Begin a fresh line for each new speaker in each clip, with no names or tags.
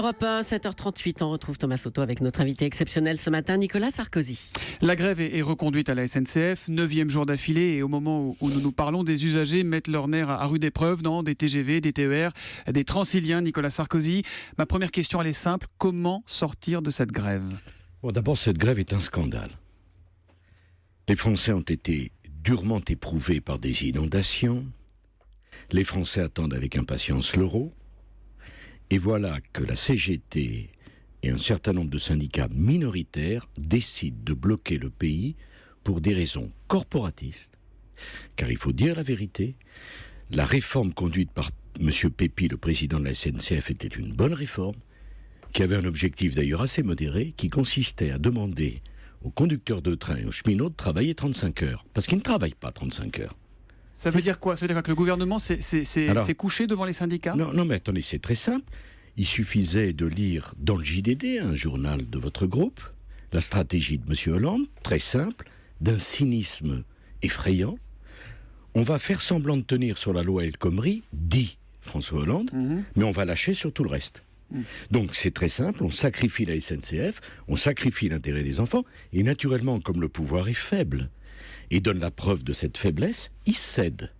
Europe 1, 7h38, on retrouve Thomas Soto avec notre invité exceptionnel ce matin, Nicolas Sarkozy.
La grève est reconduite à la SNCF, 9e jour d'affilée, et au moment où nous parlons, des usagers mettent leur nerf à rude épreuve dans des TGV, des TER, des Transiliens. Nicolas Sarkozy, ma première question, elle est simple, comment sortir de cette grève ?
Bon, d'abord, cette grève est un scandale. Les Français ont été durement éprouvés par des inondations. Les Français attendent avec impatience l'euro. Et voilà que la CGT et un certain nombre de syndicats minoritaires décident de bloquer le pays pour des raisons corporatistes. Car il faut dire la vérité, la réforme conduite par M. Pépi, le président de la SNCF, était une bonne réforme, qui avait un objectif d'ailleurs assez modéré, qui consistait à demander aux conducteurs de train et aux cheminots de travailler 35 heures. Parce qu'ils ne travaillent pas 35 heures.
Ça veut dire quoi ? Ça veut dire que le gouvernement s'est couché devant les syndicats ?
Non, mais attendez, c'est très simple. Il suffisait de lire dans le JDD, un journal de votre groupe, la stratégie de M. Hollande, très simple, d'un cynisme effrayant. On va faire semblant de tenir sur la loi El Khomri, dit François Hollande, mais on va lâcher sur tout le reste. Donc c'est très simple, on sacrifie la SNCF, on sacrifie l'intérêt des enfants, et naturellement, comme le pouvoir est faible, et donne la preuve de cette faiblesse, il cède.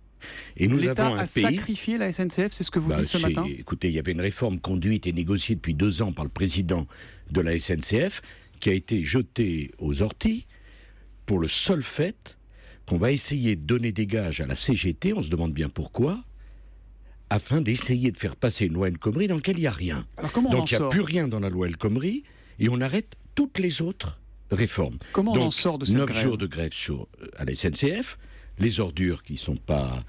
Et nous
L'État
avons un
a
pays...
sacrifié la SNCF, c'est ce que vous dites ce matin ?
Écoutez, il y avait une réforme conduite et négociée depuis 2 ans par le président de la SNCF qui a été jetée aux orties pour le seul fait qu'on va essayer de donner des gages à la CGT, on se demande bien pourquoi, afin d'essayer de faire passer une loi El Khomri dans laquelle il n'y a rien.
Alors comment
Donc il n'y a
sort ?
plus rien dans la loi El Khomri et on arrête toutes les autres réformes.
Comment
Donc,
on en sort de cette
9
grève ?
jours de grève à la SNCF, les ordures qui ne sont pas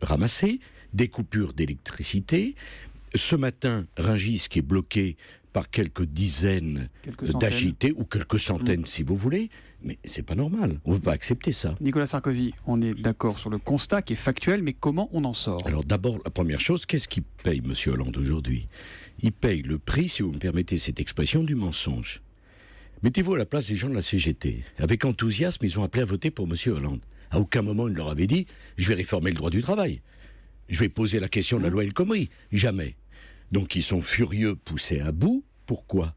ramassées, des coupures d'électricité. Ce matin, Rungis qui est bloqué par quelques dizaines d'agités, ou quelques centaines si vous voulez, mais c'est pas normal, on ne peut pas accepter ça.
Nicolas Sarkozy, on est d'accord sur le constat qui est factuel, mais comment on en sort ?
Alors d'abord, la première chose, qu'est-ce qu'il paye M. Hollande aujourd'hui ? Il paye le prix, si vous me permettez cette expression, du mensonge. Mettez-vous à la place des gens de la CGT. Avec enthousiasme, ils ont appelé à voter pour M. Hollande. À aucun moment, il leur avait dit « je vais réformer le droit du travail. Je vais poser la question de la loi El Khomri. » Jamais. Donc ils sont furieux, poussés à bout. Pourquoi ?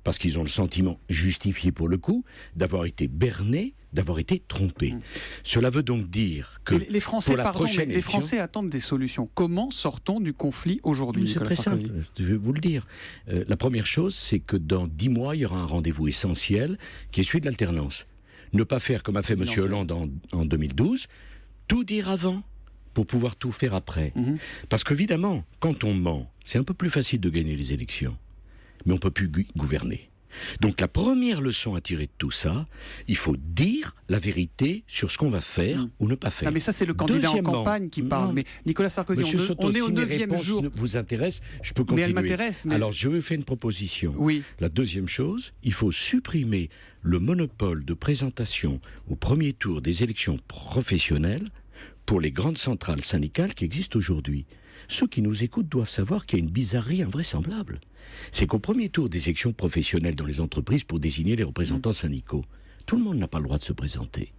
Parce qu'ils ont le sentiment, justifié pour le coup, d'avoir été bernés, d'avoir été trompés. Cela veut donc dire que
les Français,
pour la prochaine
les Français attendent des solutions. Comment sortons du conflit aujourd'hui,
C'est
Nicolas
très
Sarkozy ?
simple, je vais vous le dire. La première chose, c'est que dans 10 mois, il y aura un rendez-vous essentiel qui est celui de l'alternance. Ne pas faire comme a fait M. Hollande en 2012, tout dire avant pour pouvoir tout faire après. Parce qu'évidemment, quand on ment, c'est un peu plus facile de gagner les élections. Mais on ne peut plus gouverner. Donc la première leçon à tirer de tout ça, il faut dire la vérité sur ce qu'on va faire ou ne pas faire.
Ah mais ça c'est le candidat en campagne qui parle. Mais Nicolas Sarkozy, on est au 9e jour.
Vous intéresse, je peux continuer.
Mais elle m'intéresse.
Alors je vais faire une proposition.
Oui.
La deuxième chose, il faut supprimer le monopole de présentation au premier tour des élections professionnelles pour les grandes centrales syndicales qui existent aujourd'hui. Ceux qui nous écoutent doivent savoir qu'il y a une bizarrerie invraisemblable. C'est qu'au premier tour des élections professionnelles dans les entreprises pour désigner les représentants syndicaux, tout le monde n'a pas le droit de se présenter.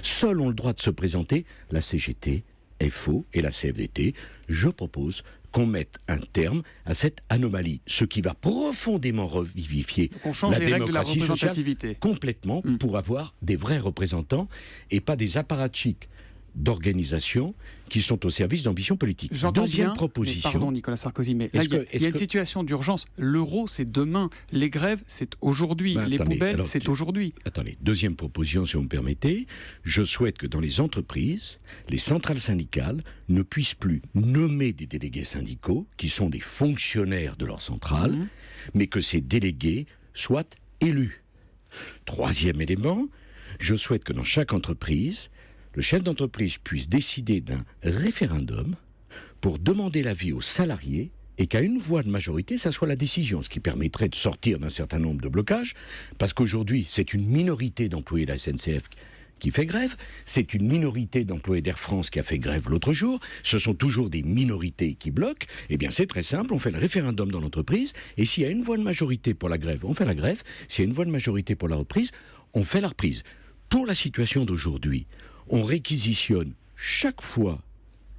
Seuls ont le droit de se présenter la CGT, FO et la CFDT. Je propose qu'on mette un terme à cette anomalie, ce qui va profondément revivifier la démocratie sociale complètement pour avoir des vrais représentants et pas des apparatchiks d'organisations qui sont au service d'ambitions politiques. Deuxième proposition.
Pardon Nicolas Sarkozy, mais là, il y a une situation d'urgence. L'euro, c'est demain. Les grèves, c'est aujourd'hui. Les poubelles, c'est aujourd'hui.
Attendez, deuxième proposition, si vous me permettez. Je souhaite que dans les entreprises, les centrales syndicales ne puissent plus nommer des délégués syndicaux qui sont des fonctionnaires de leur centrale, mais que ces délégués soient élus. Troisième élément, je souhaite que dans chaque entreprise, le chef d'entreprise puisse décider d'un référendum pour demander l'avis aux salariés et qu'à une voix de majorité, ça soit la décision, ce qui permettrait de sortir d'un certain nombre de blocages, parce qu'aujourd'hui, c'est une minorité d'employés de la SNCF qui fait grève, c'est une minorité d'employés d'Air France qui a fait grève l'autre jour, ce sont toujours des minorités qui bloquent. Eh bien c'est très simple, on fait le référendum dans l'entreprise, et s'il y a une voix de majorité pour la grève, on fait la grève, s'il y a une voix de majorité pour la reprise, on fait la reprise. Pour la situation d'aujourd'hui, on réquisitionne chaque fois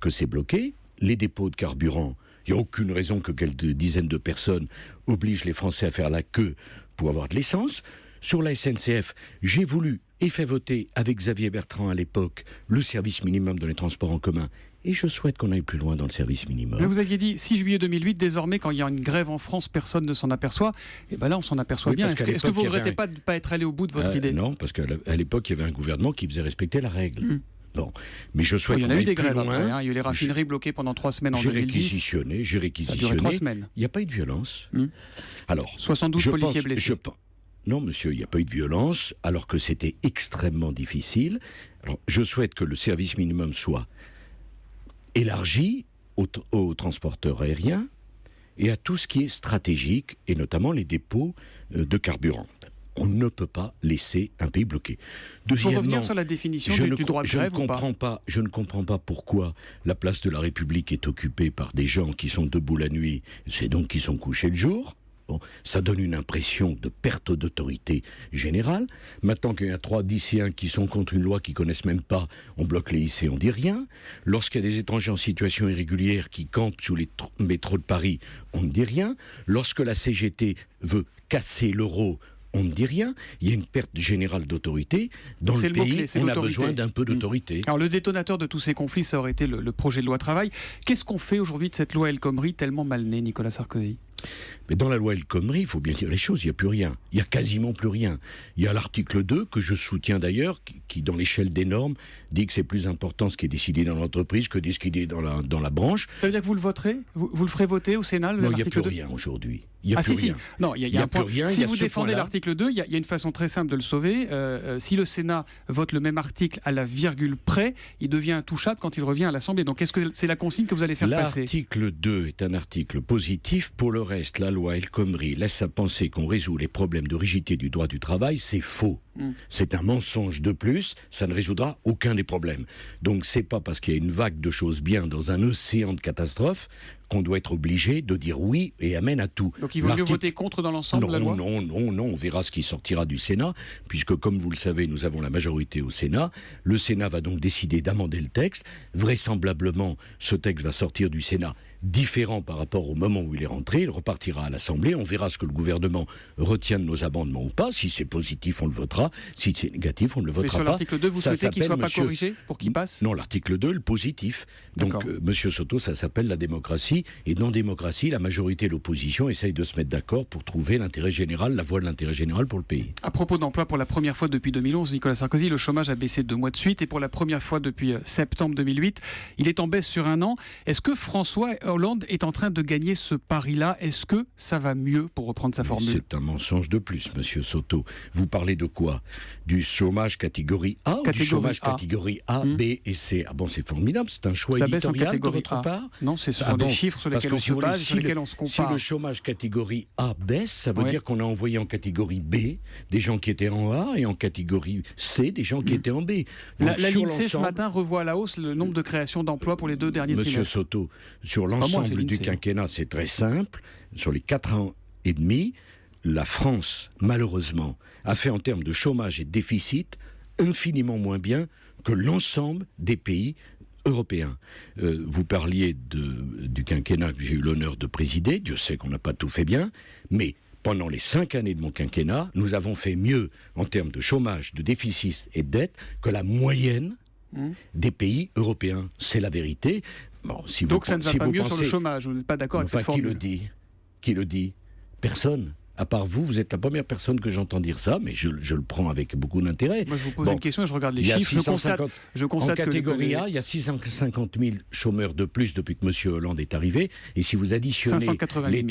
que c'est bloqué, les dépôts de carburant Il n'y a aucune raison que quelques dizaines de personnes obligent les Français à faire la queue pour avoir de l'essence. Sur la SNCF, j'ai voulu et fait voter avec Xavier Bertrand à l'époque le service minimum dans les transports en commun. Et je souhaite qu'on aille plus loin dans le service minimum.
Là, vous aviez dit 6 juillet 2008, désormais, quand il y a une grève en France, personne ne s'en aperçoit. Et bien là, on s'en aperçoit bien. Est-ce que vous ne regrettez pas de ne pas être allé au bout de votre idée?
Non, parce qu'à l'époque, il y avait un gouvernement qui faisait respecter la règle. Bon. Mais je souhaite
il y en
qu'on
a eu
aille
des
plus
grèves
loin.
après, hein. Il y a eu les raffineries bloquées pendant 3 semaines en 2010.
J'ai réquisitionné.
Ça a duré 3 semaines.
Il n'y a pas eu de violence. Alors,
72 policiers blessés.
Non, monsieur, il n'y a pas eu de violence, alors que c'était extrêmement difficile. Alors, je souhaite que le service minimum soit élargi aux transporteurs aériens et à tout ce qui est stratégique, et notamment les dépôts de carburant. On ne peut pas laisser un pays bloqué.
Il faut revenir sur la définition du droit de grève ou pas?
Je ne comprends pas pourquoi la place de la République est occupée par des gens qui sont debout la nuit, c'est donc qui sont couchés le jour. Bon, ça donne une impression de perte d'autorité générale. Maintenant qu'il y a 3 lycéens qui sont contre une loi qu'ils ne connaissent même pas, on bloque les lycées, on ne dit rien. Lorsqu'il y a des étrangers en situation irrégulière qui campent sous les métros de Paris, on ne dit rien. Lorsque la CGT veut casser l'euro, on ne dit rien. Il y a une perte générale d'autorité. Dans le pays, on a besoin d'un peu d'autorité.
Alors le détonateur de tous ces conflits, ça aurait été le projet de loi travail. Qu'est-ce qu'on fait aujourd'hui de cette loi El Khomri tellement mal née, Nicolas Sarkozy?
Mais dans la loi El Khomri, il faut bien dire les choses, il n'y a plus rien. Il n'y a quasiment plus rien. Il y a l'article 2, que je soutiens d'ailleurs, qui dans l'échelle des normes, dit que c'est plus important ce qui est décidé dans l'entreprise que ce qui est dans la branche.
Ça veut dire que vous le voterez? Vous le ferez voter au Sénat,
l'article 2? Non, il n'y a plus
2?
rien aujourd'hui. Il n'y a plus rien.
Non, il y a un point. Si vous défendez l'article 2, il y a une façon très simple de le sauver. Si le Sénat vote le même article à la virgule près, il devient intouchable quand il revient à l'Assemblée. Donc est-ce que c'est la consigne que vous allez faire passer?
L'article 2 est un article positif. Pour le reste, la loi El Khomri laisse à penser qu'on résout les problèmes de rigidité du droit du travail. C'est faux. C'est un mensonge de plus. Ça ne résoudra aucun des problèmes. Donc c'est pas parce qu'il y a une vague de choses bien dans un océan de catastrophes qu'on doit être obligé de dire oui et amen à tout.
Donc il vaut mieux voter contre dans l'ensemble de la loi?
Non, on verra ce qui sortira du Sénat, puisque comme vous le savez, nous avons la majorité au Sénat. Le Sénat va donc décider d'amender le texte. Vraisemblablement, ce texte va sortir du Sénat différent par rapport au moment où il est rentré. Il repartira à l'Assemblée. On verra ce que le gouvernement retient de nos amendements ou pas. Si c'est positif, on le votera. Si c'est négatif, on ne le votera pas.
Mais sur l'article 2, vous souhaitez qu'il ne soit pas corrigé pour qu'il passe?
Non, l'article 2, le positif. Donc, Monsieur Soto, ça s'appelle la démocratie. Et dans démocratie, la majorité et l'opposition essayent de se mettre d'accord pour trouver l'intérêt général, la voie de l'intérêt général pour le pays.
À propos d'emploi, pour la première fois depuis 2011, Nicolas Sarkozy, le chômage a baissé 2 mois de suite. Et pour la première fois depuis septembre 2008, il est en baisse sur 1 an. Est-ce que François Hollande est en train de gagner ce pari-là? Est-ce que ça va mieux, pour reprendre sa formule?
C'est un mensonge de plus, Monsieur Soto. Vous parlez de quoi? Du chômage catégorie A ou du chômage catégorie A, B et C? Ah bon, c'est formidable, c'est un choix éditorial de votre part?
Non, ce sont des chiffres sur lesquels on se base, sur lesquels on se compare.
Si le chômage catégorie A baisse, ça veut dire qu'on a envoyé en catégorie B des gens qui étaient en A et en catégorie C des gens qui étaient en B.
Donc, la l'INSEE ce matin revoit à la hausse le nombre de créations d'emplois pour les 2 derniers trimestres.
Monsieur Soto, sur l'ensemble du quinquennat, c'est très simple. Sur les 4 ans et demi, la France, malheureusement, a fait en termes de chômage et de déficit infiniment moins bien que l'ensemble des pays européens. Vous parliez du quinquennat que j'ai eu l'honneur de présider. Dieu sait qu'on n'a pas tout fait bien, mais pendant les 5 années de mon quinquennat, nous avons fait mieux en termes de chômage, de déficit et de dette que la moyenne des pays européens. C'est la vérité. Bon,
donc ça ne va pas mieux sur le chômage, vous n'êtes pas d'accord avec cette formule?
Qui le dit? Personne. À part vous, vous êtes la première personne que j'entends dire ça, mais je le prends avec beaucoup d'intérêt.
Moi, je vous pose une question et je regarde les chiffres. Je constate
en catégorie A, il y a 650 000 chômeurs de plus depuis que M. Hollande est arrivé. Et si vous additionnez
580 000.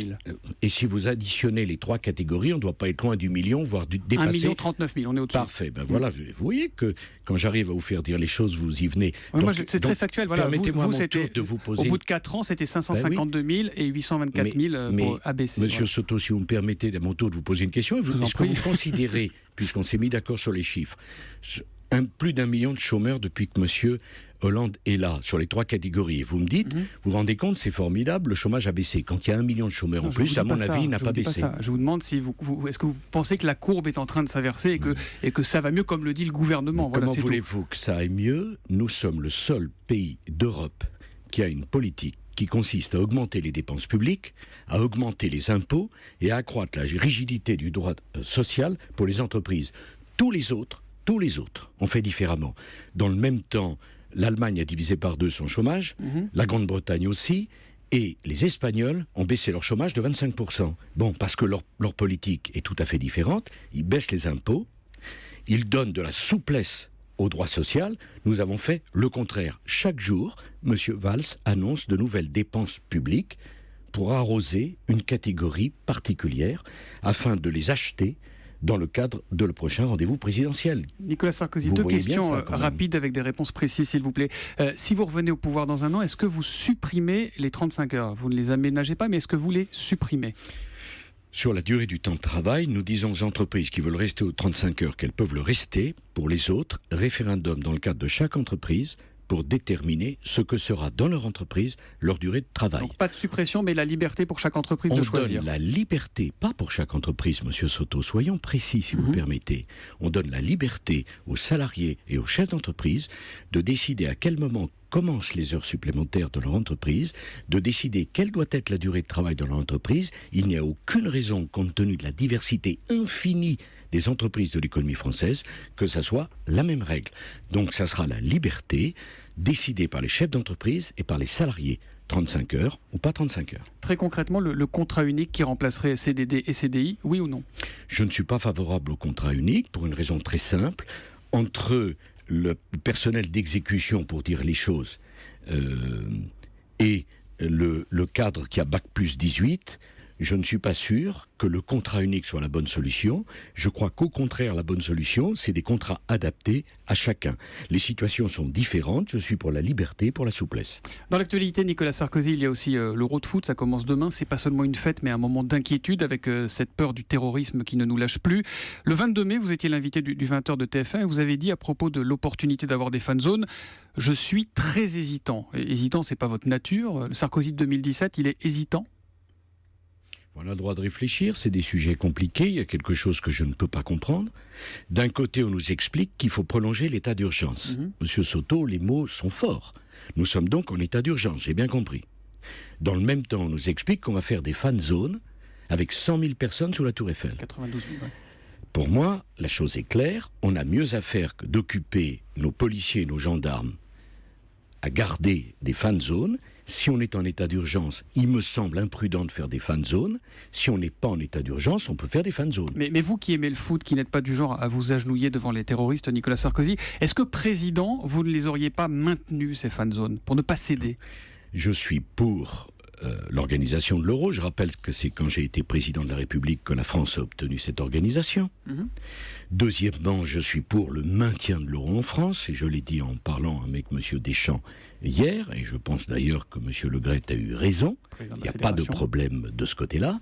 Et si vous additionnez les 3 catégories, on ne doit pas être loin du million, voire dépasser.
1 39 000, on est au-dessus.
Parfait. Ben voilà, vous voyez que quand j'arrive à vous faire dire les choses, vous y venez.
C'est très factuel. Voilà,
permettez-moi mon tour de vous poser.
Au bout de 4 ans, c'était 552 000 et 824 000 pour ABC.
Monsieur Soto, si vous me permettez, à mon tour de vous poser une question, est-ce que vous considérez, puisqu'on s'est mis d'accord sur les chiffres, plus d'1 million de chômeurs depuis que M. Hollande est là, sur les 3 catégories, et vous me dites, vous vous rendez compte, c'est formidable, le chômage a baissé. Quand il y a 1 million de chômeurs en plus, à mon avis, il n'a pas baissé.
Je vous demande si est-ce que vous pensez que la courbe est en train de s'inverser et que ça va mieux comme le dit le gouvernement?
Comment voulez-vous que ça aille mieux? Nous sommes le seul pays d'Europe qui a une politique qui consiste à augmenter les dépenses publiques, à augmenter les impôts et à accroître la rigidité du droit social pour les entreprises. Tous les autres ont fait différemment. Dans le même temps, l'Allemagne a divisé par 2 son chômage, la Grande-Bretagne aussi, et les Espagnols ont baissé leur chômage de 25%. Bon, parce que leur politique est tout à fait différente. Ils baissent les impôts, ils donnent de la souplesse au droit social. Nous avons fait le contraire. Chaque jour, M. Valls annonce de nouvelles dépenses publiques pour arroser une catégorie particulière afin de les acheter dans le cadre de le prochain rendez-vous présidentiel.
Nicolas Sarkozy,
Vous
2
voyez bien
questions
ça, quand même.
rapides avec des réponses précises, s'il vous plaît. Si vous revenez au pouvoir dans un an, est-ce que vous supprimez les 35 heures? Vous ne les aménagez pas, mais est-ce que vous les supprimez?
Sur la durée du temps de travail, nous disons aux entreprises qui veulent rester aux 35 heures qu'elles peuvent le rester. Pour les autres, référendum dans le cadre de chaque entreprise pour déterminer ce que sera dans leur entreprise leur durée de travail.
Donc pas de suppression, mais la liberté pour chaque entreprise de
On
choisir.
donne la liberté, pas pour chaque entreprise, Monsieur Soto, soyons précis si vous le permettez. On donne la liberté aux salariés et aux chefs d'entreprise de décider à quel moment commencent les heures supplémentaires de leur entreprise, de décider quelle doit être la durée de travail de leur entreprise. Il n'y a aucune raison, compte tenu de la diversité infinie des entreprises de l'économie française, que ça soit la même règle. Donc ça sera la liberté décidée par les chefs d'entreprise et par les salariés. 35 heures ou pas 35 heures.
Très concrètement, le contrat unique qui remplacerait CDD et CDI, oui ou non?
Je ne suis pas favorable au contrat unique pour une raison très simple. Entre le personnel d'exécution, pour dire les choses, et le cadre qui a Bac plus 18, je ne suis pas sûr que le contrat unique soit la bonne solution. Je crois qu'au contraire, la bonne solution, c'est des contrats adaptés à chacun. Les situations sont différentes. Je suis pour la liberté, pour la souplesse.
Dans l'actualité, Nicolas Sarkozy, il y a aussi l'Euro de foot. Ça commence demain. C'est pas seulement une fête, mais un moment d'inquiétude avec cette peur du terrorisme qui ne nous lâche plus. Le 22 mai, vous étiez l'invité du 20h de TF1 et vous avez dit à propos de l'opportunité d'avoir des fan zones: je suis très hésitant. Et hésitant, c'est pas votre nature. Le Sarkozy de 2017, il est hésitant.
On a le droit de réfléchir, c'est des sujets compliqués, il y a quelque chose que je ne peux pas comprendre. D'un côté, on nous explique qu'il faut prolonger l'état d'urgence. Monsieur Soto, les mots sont forts. Nous sommes donc en état d'urgence, j'ai bien compris. Dans le même temps, on nous explique qu'on va faire des fan zones avec 100 000 personnes sous la Tour Eiffel.
92 000, ouais.
Pour moi, la chose est claire, on a mieux à faire que d'occuper nos policiers et nos gendarmes à garder des fan zones. Si on est en état d'urgence, il me semble imprudent de faire des fan zones. Si on n'est pas en état d'urgence, on peut faire des fan zones.
Mais vous qui aimez le foot, qui n'êtes pas du genre à vous agenouiller devant les terroristes, Nicolas Sarkozy, est-ce que président, vous ne les auriez pas maintenus, ces fan zones, pour ne pas céder?
Je suis pour l'organisation de l'euro. Je rappelle que c'est quand j'ai été président de la République que la France a obtenu cette organisation. Deuxièmement, je suis pour le maintien de l'euro en France, et je l'ai dit en parlant avec M. Deschamps hier, et je pense d'ailleurs que M. Le Gret a eu raison. Il n'y a pas de problème de ce côté-là.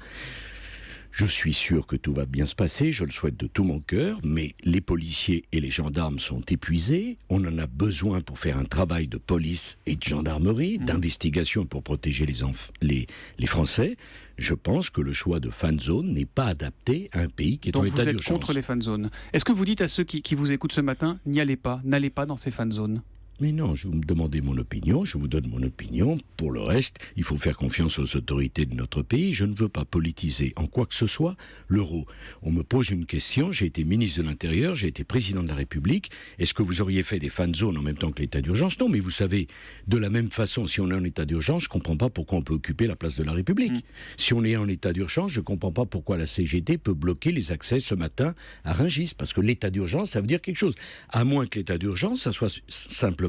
Je suis sûr que tout va bien se passer, je le souhaite de tout mon cœur, mais les policiers et les gendarmes sont épuisés. On en a besoin pour faire un travail de police et de gendarmerie, d'investigation pour protéger les Français. Je pense que le choix de fan zone n'est pas adapté à un pays qui est en état d'urgence.
Donc vous êtes contre les fan zones. Est-ce que vous dites à ceux qui vous écoutent ce matin, n'y allez pas, n'allez pas dans ces fan zones?
Mais non, je vous me demandez mon opinion, je vous donne mon opinion. Pour le reste, il faut faire confiance aux autorités de notre pays. Je ne veux pas politiser en quoi que ce soit l'euro. On me pose une question, j'ai été ministre de l'Intérieur, j'ai été président de la République. Est-ce que vous auriez fait des fan zones en même temps que l'état d'urgence? Non, mais vous savez, de la même façon, si on est en état d'urgence, je ne comprends pas pourquoi on peut occuper la place de la République. Si on est en état d'urgence, je ne comprends pas pourquoi la CGT peut bloquer les accès ce matin à Rungis. Parce que l'état d'urgence, ça veut dire quelque chose. À moins que l'état d'urgence, ça soit simplement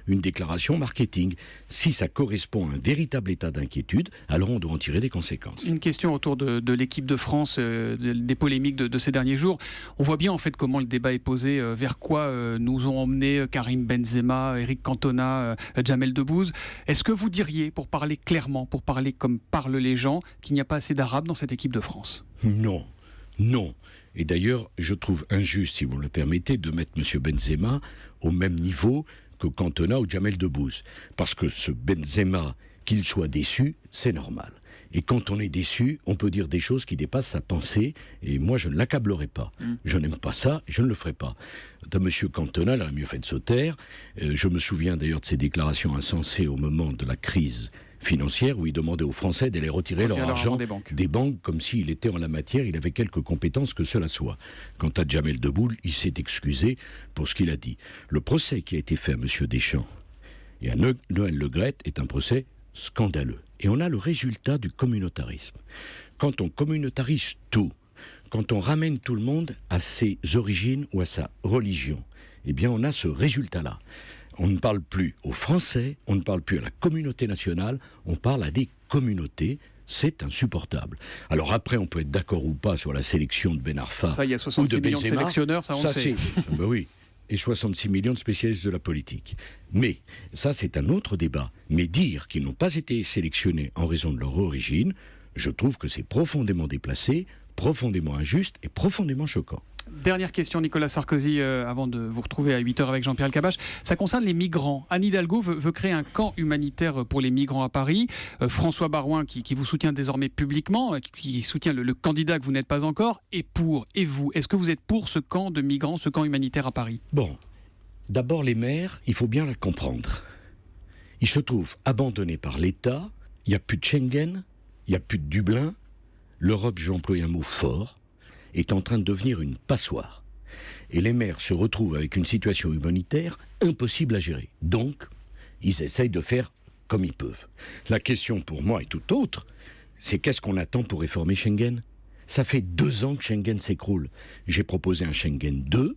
une déclaration marketing. Si ça correspond à un véritable état d'inquiétude, alors on doit en tirer des conséquences.
Une question autour de l'équipe de France, des polémiques de ces derniers jours. On voit bien en fait comment le débat est posé, vers quoi nous ont emmené Karim Benzema, Eric Cantona, Jamel Debbouze. Est-ce que vous diriez, pour parler clairement, pour parler comme parlent les gens, qu'il n'y a pas assez d'Arabes dans cette équipe de France?
Non, non. Et d'ailleurs, je trouve injuste, si vous me le permettez, de mettre M. Benzema au même niveau que Cantona ou Jamel Debbouze. Parce que ce Benzema, qu'il soit déçu, c'est normal. Et quand on est déçu, on peut dire des choses qui dépassent sa pensée, et moi je ne l'accablerai pas. Je n'aime pas ça, et je ne le ferai pas. De M. Cantona, il aurait mieux fait de se taire. Je me souviens d'ailleurs de ses déclarations insensées au moment de la crise financière où il demandait aux Français d'aller retirer leur argent des banques comme s'il était en la matière, il avait quelques compétences que cela soit. Quant à Jamel Debbouze, il s'est excusé pour ce qu'il a dit. Le procès qui a été fait à M. Deschamps et à Noël Le Graët est un procès scandaleux. Et on a le résultat du communautarisme. Quand on communautarise tout, quand on ramène tout le monde à ses origines ou à sa religion, eh bien on a ce résultat-là. On ne parle plus aux Français, on ne parle plus à la communauté nationale, on parle à des communautés. C'est insupportable. Alors après, on peut être d'accord ou pas sur la sélection de Ben Arfa
ça, il y a 66 millions de sélectionneurs, ça on le sait.
Ben oui, et 66 millions de spécialistes de la politique. Mais ça, c'est un autre débat. Mais dire qu'ils n'ont pas été sélectionnés en raison de leur origine, je trouve que c'est profondément déplacé, profondément injuste et profondément choquant.
Dernière question, Nicolas Sarkozy, avant de vous retrouver à 8h avec Jean-Pierre Elkabbach. Ça concerne les migrants. Anne Hidalgo veut créer un camp humanitaire pour les migrants à Paris. François Baroin, qui vous soutient désormais publiquement, qui soutient le candidat que vous n'êtes pas encore, est pour. Et vous, est-ce que vous êtes pour ce camp de migrants, ce camp humanitaire à Paris ?
Bon, d'abord les maires, il faut bien la comprendre. Ils se trouvent abandonnés par l'État, il n'y a plus de Schengen, il n'y a plus de Dublin. L'Europe, je vais employer un mot fort, est en train de devenir une passoire. Et les maires se retrouvent avec une situation humanitaire impossible à gérer. Donc, ils essayent de faire comme ils peuvent. La question pour moi est tout autre, c'est qu'est-ce qu'on attend pour réformer Schengen ? Ça fait 2 ans que Schengen s'écroule. J'ai proposé un Schengen 2,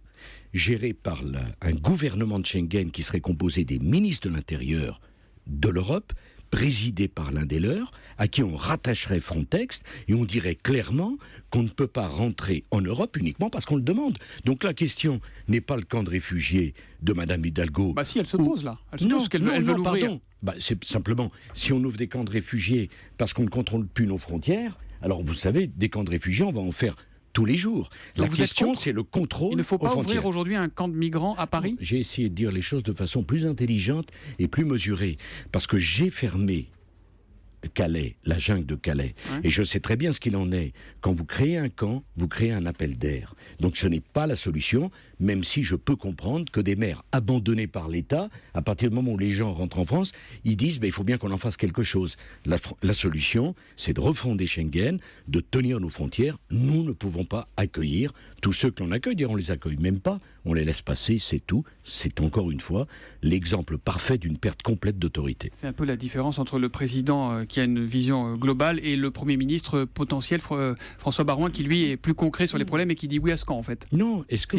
géré par un gouvernement de Schengen qui serait composé des ministres de l'Intérieur de l'Europe, présidé par l'un des leurs, à qui on rattacherait Frontex, et on dirait clairement qu'on ne peut pas rentrer en Europe uniquement parce qu'on le demande. Donc la question n'est pas le camp de réfugiés de Madame Hidalgo.
Bah si, elle se pose là. Elle se pose qu'elle veut l'ouvrir.
Pardon. Bah, c'est simplement, si on ouvre des camps de réfugiés parce qu'on ne contrôle plus nos frontières, alors vous savez, des camps de réfugiés, on va en faire tous les jours. La question, c'est le contrôle.
Il ne faut pas ouvrir aujourd'hui un camp de migrants à Paris ?
J'ai essayé de dire les choses de façon plus intelligente et plus mesurée. Parce que j'ai fermé Calais, la jungle de Calais. Ouais. Et je sais très bien ce qu'il en est. Quand vous créez un camp, vous créez un appel d'air. Donc ce n'est pas la solution, même si je peux comprendre que des maires abandonnés par l'État, à partir du moment où les gens rentrent en France, ils disent il faut bien qu'on en fasse quelque chose. La solution, c'est de refonder Schengen, de tenir nos frontières. Nous ne pouvons pas accueillir tous ceux que l'on accueille. D'ailleurs, on les accueille même pas. On les laisse passer, c'est tout. C'est encore une fois l'exemple parfait d'une perte complète d'autorité.
C'est un peu la différence entre le président qui a une vision globale et le Premier ministre potentiel, François Baroin, qui lui est plus concret sur les problèmes et qui dit oui à ce camp en fait.
Non, est-ce que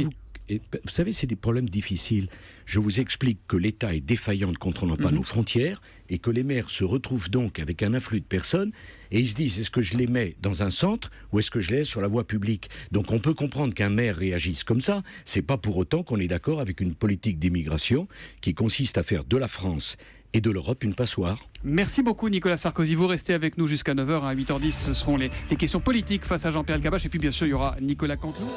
vous savez, c'est des problèmes difficiles. Je vous explique que l'État est défaillant ne contrôlant pas nos frontières et que les maires se retrouvent donc avec un afflux de personnes et ils se disent est-ce que je les mets dans un centre ou est-ce que je les laisse sur la voie publique ? Donc on peut comprendre qu'un maire réagisse comme ça. C'est pas pour autant qu'on est d'accord avec une politique d'immigration qui consiste à faire de la France et de l'Europe une passoire.
Merci beaucoup Nicolas Sarkozy. Vous restez avec nous jusqu'à 9h. À 8h10, ce seront les questions politiques face à Jean-Pierre Elkabbach. Et puis bien sûr, il y aura Nicolas Canteloup.